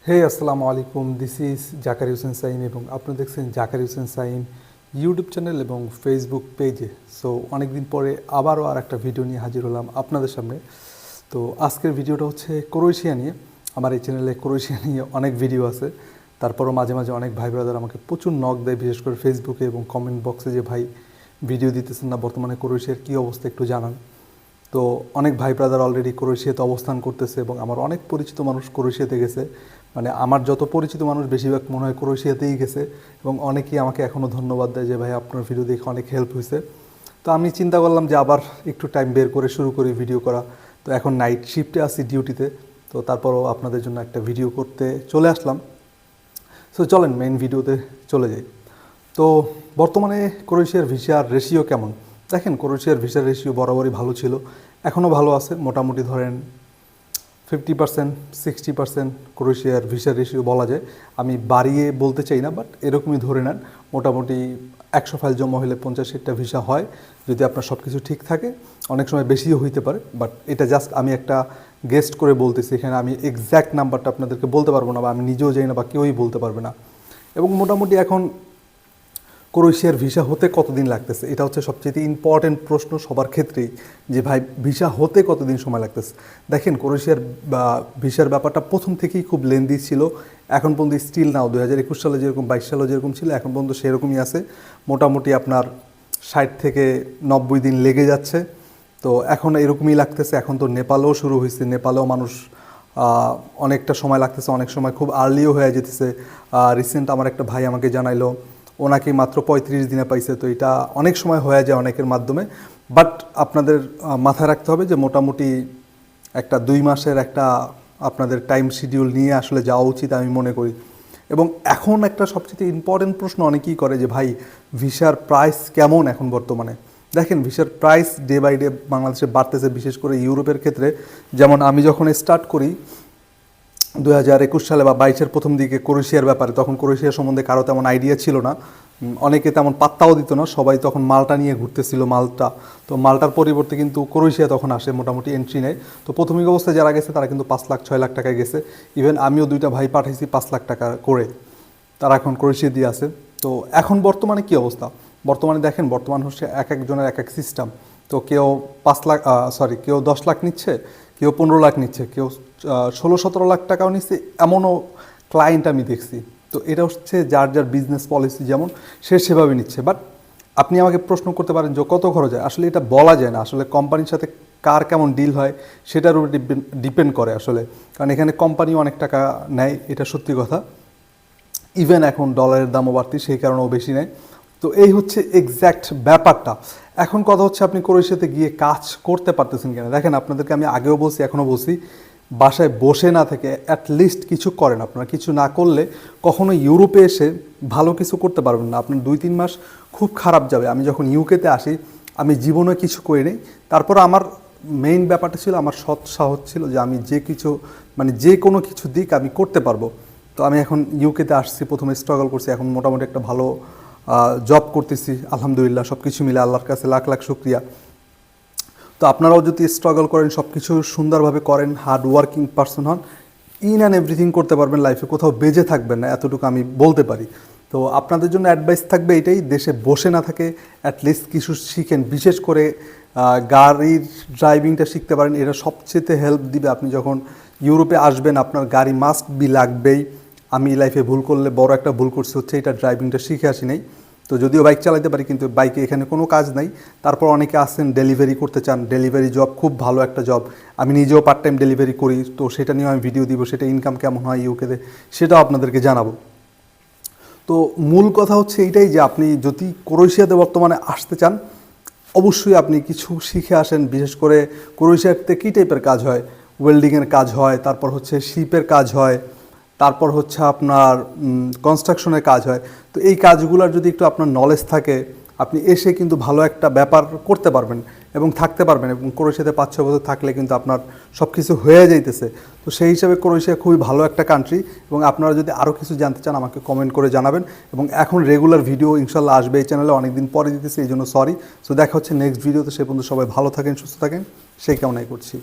হে আসসালামু আলাইকুম, this is জাকারি Hossain Saim এবং আপনি দেখছেন জাকারি হোসেন সাইম ইউটিউব চ্যানেল এবং ফেসবুক পেজে। সো অনেকদিন পরে আবারও আর একটা ভিডিও নিয়ে হাজির হলাম আপনাদের সামনে। তো আজকের ভিডিওটা হচ্ছে ক্রোয়েশিয়া নিয়ে। আমার এই চ্যানেলে ক্রোয়েশিয়া নিয়ে অনেক ভিডিও আছে, তারপরও মাঝে মাঝে অনেক ভাই ব্রাদার আমাকে প্রচুর নক দেয়, বিশেষ করে ফেসবুকে এবং কমেন্ট বক্সে, যে ভাই ভিডিও দিতেছেন না, বর্তমানে ক্রোয়েশিয়ার কী অবস্থা একটু জানান। তো অনেক ভাই ব্রাদার অলরেডি ক্রোয়েশিয়াতে অবস্থান করতেছে এবং আমার অনেক পরিচিত মানুষ ক্রোয়েশিয়াতে গেছে। মানে আমার যত পরিচিত মানুষ বেশিরভাগ মনে হয় ক্রোয়েশিয়াতেই গেছে এবং অনেকেই আমাকে এখনও ধন্যবাদ দেয় যে ভাই আপনার ভিডিও দেখে অনেক হেল্প হয়েছে। তো আমি চিন্তা করলাম যে আবার একটু টাইম বের করে শুরু করি ভিডিও করা। তো এখন নাইট শিফটে আছি ডিউটিতে, তো তারপরও আপনাদের জন্য একটা ভিডিও করতে চলে আসলাম। সো চলেন মেইন ভিডিওতে চলে যাই। তো বর্তমানে ক্রোয়েশিয়ার ভিসার রেশিও কেমন? দেখেন, ক্রোয়েশিয়ার ভিসার রেশিও বরাবরই ভালো ছিল, এখনও ভালো আছে। মোটামুটি ধরেন 50%, 60% ক্রোয়েশিয়ার ভিসার রেশিও বলা যায়। আমি বাড়িয়ে বলতে চাই না, বাট এরকমই ধরে নেন। মোটামুটি 100 ফাইল জমা হলে 50-60টা ভিসা হয়, যদি আপনার সব কিছু ঠিক থাকে। অনেক সময় বেশিও হইতে পারে, বাট এটা জাস্ট আমি একটা গেস্ট করে বলতেছি। এখানে আমি এক্স্যাক্ট নাম্বারটা আপনাদেরকে বলতে পারবো না, বা আমি নিজেও জানি না, বা কেউই বলতে পারবে না। এবং মোটামুটি এখন ক্রোয়েশিয়ার ভিসা হতে কতদিন লাগতেছে, এটা হচ্ছে সবচেয়ে ইম্পর্টেন্ট প্রশ্ন সবার ক্ষেত্রেই, যে ভাই ভিসা হতে কতদিন সময় লাগতেছে। দেখেন, ক্রোয়েশিয়ার ভিসার ব্যাপারটা প্রথম থেকেই খুব লেন্দি ছিল, এখন পর্যন্ত স্টিল নাও 2021 সালে যেরকম, 22 সালে যেরকম ছিল, এখন পর্যন্ত সেরকমই আছে। মোটামুটি আপনার 60 থেকে 90 দিন লেগে যাচ্ছে। তো এখন এরকমই লাগতেছে। এখন তো নেপালেও শুরু হয়েছে, নেপালেও মানুষ অনেকটা সময় লাগতেছে, অনেক সময় খুব আর্লিও হয়ে যেতেছে। রিসেন্ট আমার একটা ভাই আমাকে জানাইলো ওনাকে মাত্র 35 দিনে পাইছে। তো এটা অনেক সময় হয়ে যায় অনেকের মাধ্যমে, বাট আপনাদের মাথায় রাখতে হবে যে মোটামুটি একটা 2 মাসের একটা আপনাদের টাইম শিডিউল নিয়ে আসলে যাওয়া উচিত আমি মনে করি। এবং এখন একটা সবচেয়ে ইম্পর্টেন্ট প্রশ্ন অনেকেই করে যে ভাই ভিসার প্রাইস কেমন এখন বর্তমানে। দেখেন, ভিসার প্রাইস ডে বাই ডে বাংলাদেশে বাড়তেছে, বিশেষ করে ইউরোপের ক্ষেত্রে। যেমন আমি যখন স্টার্ট করি 2021 সালে বা 22-এর প্রথম দিকে ক্রোয়েশিয়ার ব্যাপারে, তখন ক্রোয়েশিয়া সম্বন্ধে কারো তেমন আইডিয়া ছিল না, অনেকে তেমন পাত্তাও দিত না, সবাই তখন মালটা নিয়ে ঘুরতেছিল, মালটা। তো মালটার পরিবর্তে কিন্তু ক্রোয়েশিয়া তখন আসে, মোটামুটি এন্ট্রি নেয়। তো প্রাথমিক অবস্থায় যারা গেছে তারা কিন্তু 5 লাখ 6 লাখ টাকায় গেছে। ইভেন আমিও 2টা ভাই পাঠাইছি 5 লাখ টাকা করে, তারা এখন ক্রোয়েশিয়া দিয়ে আছে। তো এখন বর্তমানে কি অবস্থা? বর্তমানে দেখেন, বর্তমান হচ্ছে এক একজনের এক এক সিস্টেম। তো কেউ 5 লাখ, কেউ 10 লাখ নিচ্ছে, কেউ 15 লাখ নিচ্ছে, কেউ 16-17 লাখ টাকাও নিচ্ছে, এমনও ক্লায়েন্ট আমি দেখছি। তো এটা হচ্ছে যার যার বিজনেস পলিসি যেমন, সে সেভাবে নিচ্ছে। বাট আপনি আমাকে প্রশ্ন করতে পারেন যে কত খরচ হয়। আসলে এটা বলা যায় না, আসলে কোম্পানির সাথে কার কেমন ডিল হয় সেটার উপর ডিপেন্ড করে আসলে। কারণ এখানে কোম্পানি অনেক টাকা নেয়, এটা সত্যি কথা। ইভেন এখন ডলারের দামও বাড়তি, সেই কারণেও বেশি নেয়। তো এই হচ্ছে এক্স্যাক্ট ব্যাপারটা। এখন কথা হচ্ছে আপনি ক্রোয়েশিয়াতে গিয়ে কাজ করতে পারতেছেন কিনা। দেখেন, আপনাদেরকে আমি আগেও বলছি, এখনও বলছি, বাসায় বসে না থেকে অ্যাটলিস্ট কিছু করেন। আপনারা কিছু না করলে কখনো ইউরোপে এসে ভালো কিছু করতে পারবেন না। আপনার 2-3 মাস খুব খারাপ যাবে। আমি যখন ইউকেতে আসি, আমি জীবনে কিছু করি নি। তারপর আমার মেইন ব্যাপারটা ছিল, আমার সৎ সাহস ছিল যে আমি যে কিছু, মানে যে কোনো কিছু দিক আমি করতে পারবো। তো আমি এখন ইউকেতে আসছি, প্রথমে স্ট্রাগল করছি, এখন মোটামুটি একটা ভালো জব করতেছি আলহামদুলিল্লাহ। সব কিছু মিলে আল্লাহর কাছে লাখ লাখ শুকরিয়া। তো আপনারাও যদি স্ট্রাগল করেন, সব কিছু সুন্দরভাবে করেন, হার্ড ওয়ার্কিং পারসন হন, ইন অ্যান্ড এভরিথিং করতে পারবেন লাইফে, কোথাও বেজে থাকবেন না, এতটুকু আমি বলতে পারি। তো আপনাদের জন্য অ্যাডভাইস থাকবে এটাই, দেশে বসে না থাকে অ্যাটলিস্ট কিছু শিখেন। বিশেষ করে গাড়ির ড্রাইভিংটা শিখতে পারেন, এটা সবচেয়ে হেল্প দিবে। আপনি যখন ইউরোপে আসবেন, আপনার গাড়ি মাস্ট বি লাগবেই। আমি লাইফে ভুল করলে বড় একটা ভুল করছি হচ্ছে এটা, ড্রাইভিংটা শিখে আসি নাই। তো যদিও বাইক চালাতে পারি, কিন্তু বাইকে এখানে কোনো কাজ নাই। তারপর অনেকে আসেন ডেলিভারি করতে চান, ডেলিভারি জব খুব ভালো একটা জব। আমি নিজেও পার্ট টাইম ডেলিভারি করি, তো সেটা নিয়েও আমি ভিডিও দিব, সেটা ইনকাম কেমন হয় ইউকেতে সেটাও আপনাদেরকে জানাবো। তো মূল কথা হচ্ছে এইটাই যে আপনি যদি ক্রোয়েশিয়াতে বর্তমানে আসতে চান, অবশ্যই আপনি কিছু শিখে আসেন। বিশেষ করে ক্রোয়েশিয়াতে কী টাইপের কাজ হয়, ওয়েল্ডিংয়ের কাজ হয়, তারপর হচ্ছে শিপের কাজ হয়, তারপর হচ্ছে আপনার কনস্ট্রাকশনের কাজ হয়। তো এই কাজগুলোর যদি একটু আপনার নলেজ থাকে, আপনি এসে কিন্তু ভালো একটা ব্যাপার করতে পারবেন এবং থাকতে পারবেন। এবং ক্রোয়েশিয়াতে 5-6 বছর থাকলে কিন্তু আপনার সব কিছু হয়ে যাইতেছে। তো সেই হিসাবে ক্রোয়েশিয়া খুবই ভালো একটা কান্ট্রি। এবং আপনারা যদি আরও কিছু জানতে চান আমাকে কমেন্ট করে জানাবেন। এবং এখন রেগুলার ভিডিও ইনশাল্লাহ আসবে এই চ্যানেলে, অনেকদিন পরে দিতেছি, এই জন্য সরি। সো দেখা হচ্ছে নেক্সট ভিডিওতে। সে পর্যন্ত সবাই ভালো থাকেন, সুস্থ থাকেন, সেই কামনাই করছি।